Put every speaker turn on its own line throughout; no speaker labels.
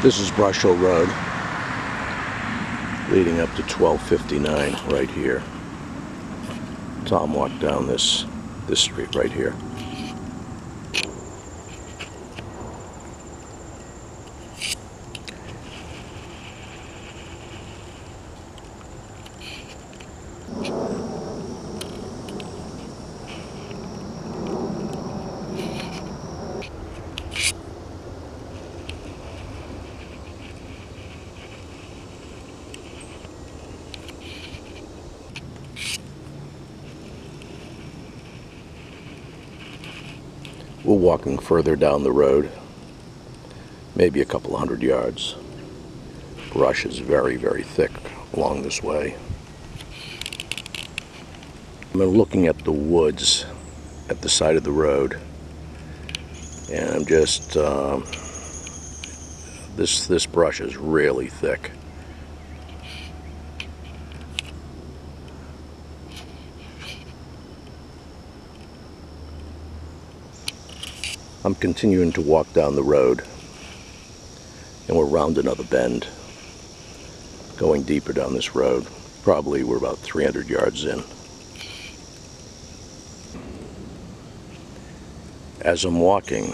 This is Brush Hill Road, leading up to 1259 right here. Tom walked down this street right here. We're walking further down the road, maybe a couple hundred yards. Brush is very, very thick along this way. I'm looking at the woods at the side of the road, and I'm just, this brush is really thick. I'm continuing to walk down the road, and we're round another bend, going deeper down this road. Probably we're about 300 yards in. As I'm walking,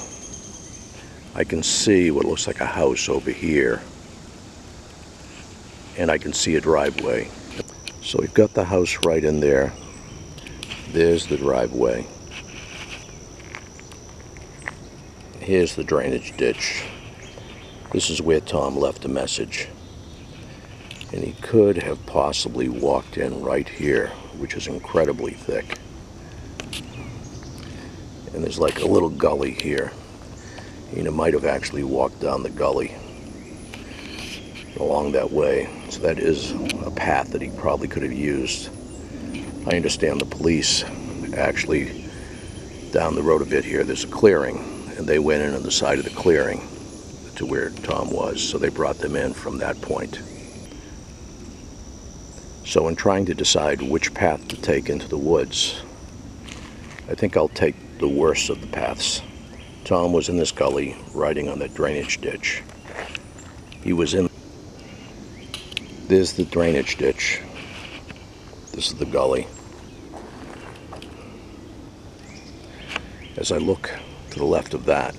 I can see what looks like a house over here, and I can see a driveway. So we've got the house right in there. There's the driveway. Here's the drainage ditch. This is where Tom left a message. And he could have possibly walked in right here, which is incredibly thick. And there's like a little gully here. He might have actually walked down the gully along that way. So that is a path that he probably could have used. I understand the police actually, down the road a bit here, there's a clearing. And they went in on the side of the clearing to where Tom was, so they brought them in from that point. So in trying to decide which path to take into the woods, I think I'll take the worst of the paths. Tom was in this gully riding on that drainage ditch. He was in... There's the drainage ditch. This is the gully. As I look to the left of that,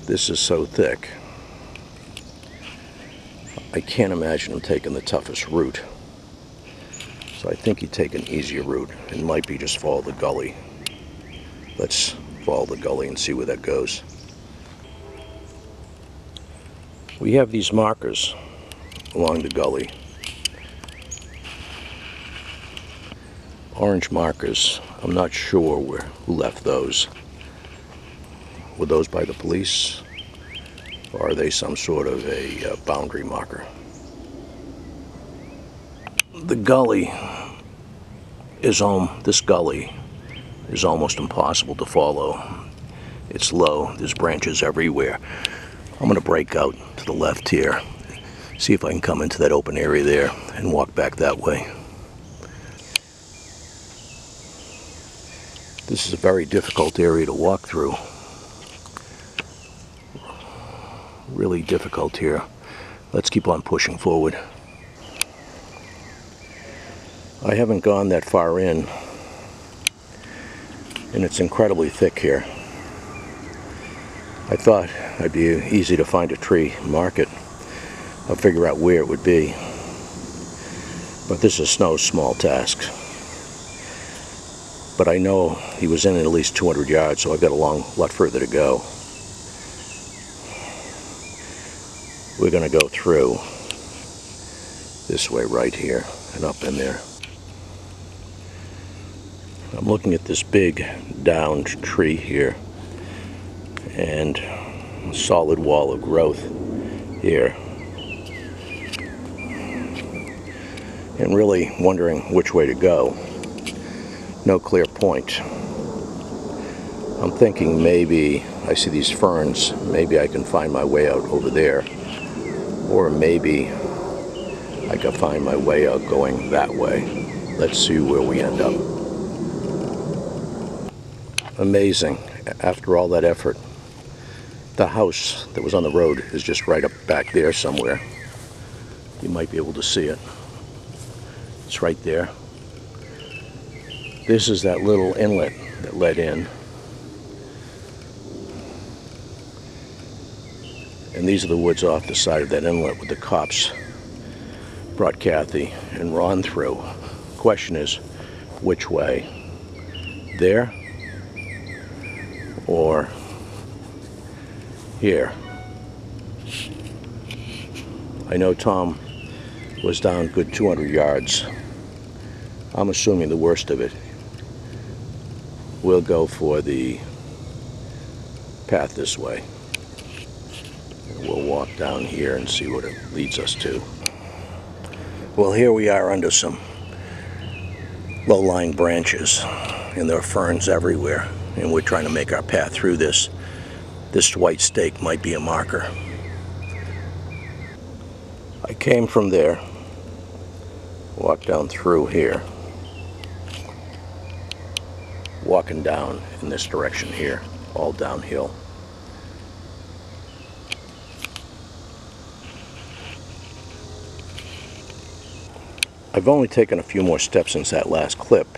this is so thick, I can't imagine him taking the toughest route. So I think he'd take an easier route. It might be just follow the gully. Let's follow the gully and see where that goes. We have these markers along the gully. Orange markers. I'm not sure who left those. Were those by the police? Or are they some sort of a boundary marker? The gully is this gully is almost impossible to follow. It's low, there's branches everywhere. I'm gonna break out to the left here, see if I can come into that open area there and walk back that way. This is a very difficult area to walk through. Really difficult here. Let's keep on pushing forward. I haven't gone that far in, and it's incredibly thick here. I thought it'd be easy to find a tree, mark it, I'll figure out where it would be. But this is no small task. But I know he was in at least 200 yards, so I've got a lot further to go. We're going to go through this way right here and up in there. I'm looking at this big downed tree here and a solid wall of growth here. And really wondering which way to go. No clear point. I'm thinking maybe I see these ferns, maybe I can find my way out over there, or maybe I can find my way out going that way. Let's see where we end up. Amazing. After all that effort, The house that was on the road is just right up back there somewhere. You might be able to see it. It's right there. This is that little inlet that led in. And these are the woods off the side of that inlet where the cops brought Kathy and Ron through. Question is, which way? There? Or here? I know Tom was down good 200 yards. I'm assuming the worst of it. We'll go for the path this way. We'll walk down here and see what it leads us to. Well, here we are under some low-lying branches, and there are ferns everywhere, and we're trying to make our path through this. This white stake might be a marker. I came from there, walked down through here, walking down in this direction here, all downhill. I've only taken a few more steps since that last clip,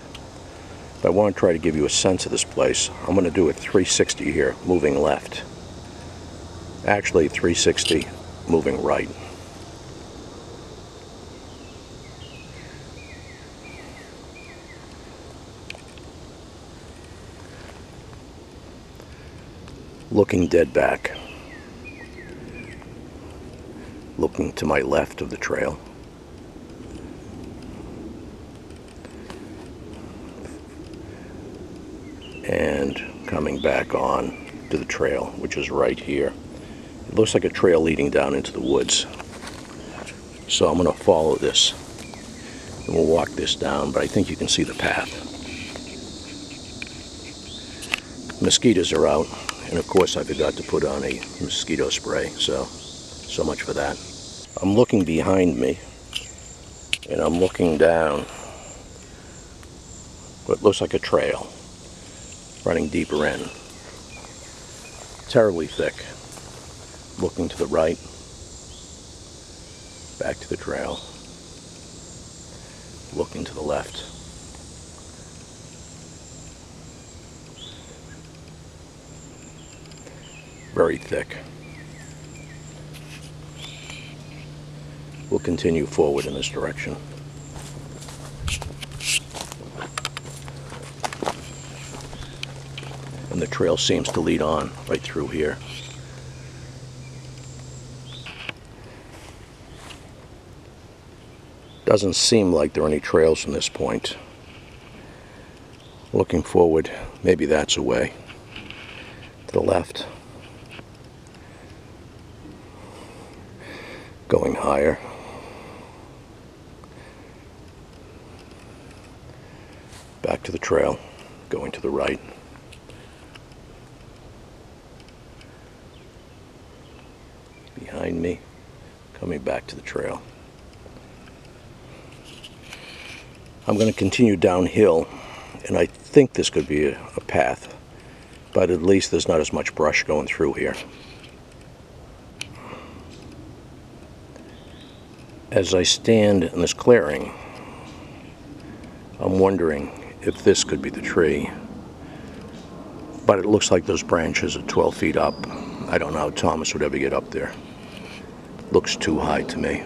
but I want to try to give you a sense of this place. I'm going to do a 360 here, moving left. Actually, 360, moving right. Looking dead back. Looking to my left of the trail. And coming back on to the trail, which is right here. It looks like a trail leading down into the woods. So I'm going to follow this, and we'll walk this down, but I think you can see the path. Mosquitoes are out, and of course I forgot to put on a mosquito spray, so much for that. I'm looking behind me, and I'm looking down what looks like a trail running deeper in. Terribly thick. Looking to the right, back to the trail, looking to the left. Very thick. We'll continue forward in this direction. And the trail seems to lead on right through here. Doesn't seem like there are any trails from this point. Looking forward, maybe that's a way. To the left. Going higher. Back to the trail, going to the right. Behind me, coming back to the trail. I'm going to continue downhill, and I think this could be a path, but at least there's not as much brush going through here. As I stand in this clearing, I'm wondering if this could be the tree, but it looks like those branches are 12 feet up. I don't know how Thomas would ever get up there. Looks too high to me.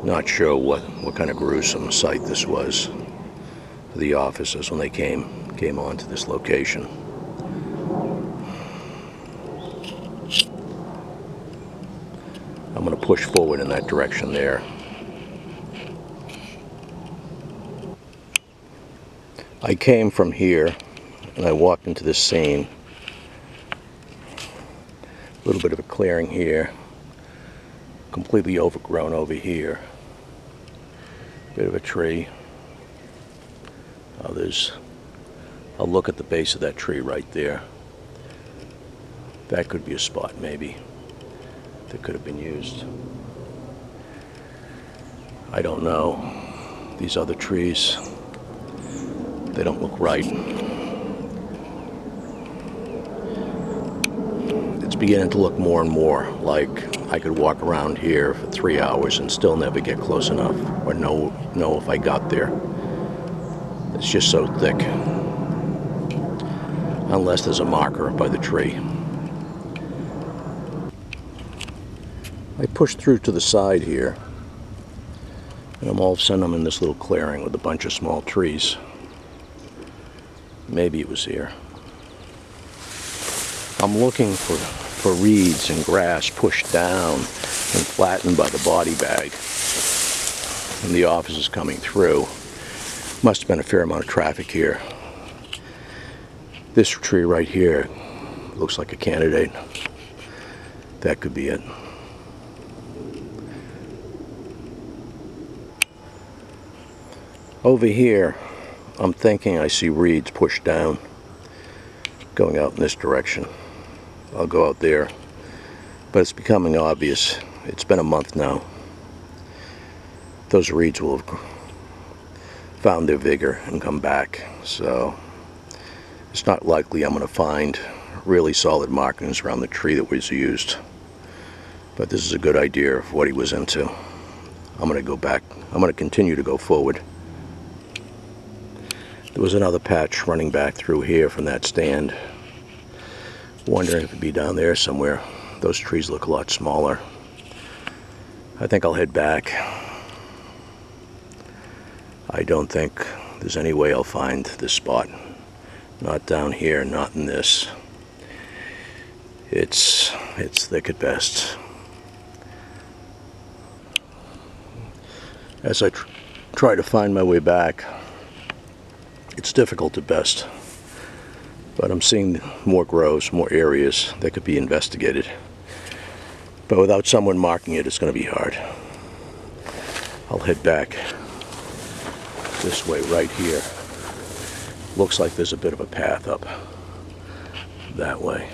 Not sure what kind of gruesome sight this was for the officers when they came on to this location. I'm going to push forward in that direction there. I came from here and I walked into this scene. A little bit of a clearing here. Completely overgrown over here. Bit of a tree. I'll look at the base of that tree right there. That could be a spot maybe that could have been used. I don't know. These other trees, they don't look right. beginning to look more and more like I could walk around here for 3 hours and still never get close enough or know if I got there. It's just so thick. Unless there's a marker by the tree. I push through to the side here, and all of a sudden I'm in this little clearing with a bunch of small trees. Maybe it was here. I'm looking for reeds and grass pushed down and flattened by the body bag. And the office is coming through. Must have been a fair amount of traffic here. This tree right here looks like a candidate. That could be it. Over here, I'm thinking I see reeds pushed down, going out in this direction. I'll go out there, but it's becoming obvious. It's been a month now. Those reeds will have found their vigor and come back, so it's not likely I'm going to find really solid markings around the tree that was used. But this is a good idea of what he was into. I'm going to go back. I'm going to continue to go forward. There was another patch running back through here from that stand. Wondering if it'd be down there somewhere. Those trees look a lot smaller. I think I'll head back. I don't think there's any way I'll find this spot. Not down here, not in this. It's thick at best. As I try to find my way back, it's difficult at best. But I'm seeing more groves, more areas that could be investigated. But without someone marking it, it's going to be hard. I'll head back this way right here. Looks like there's a bit of a path up that way.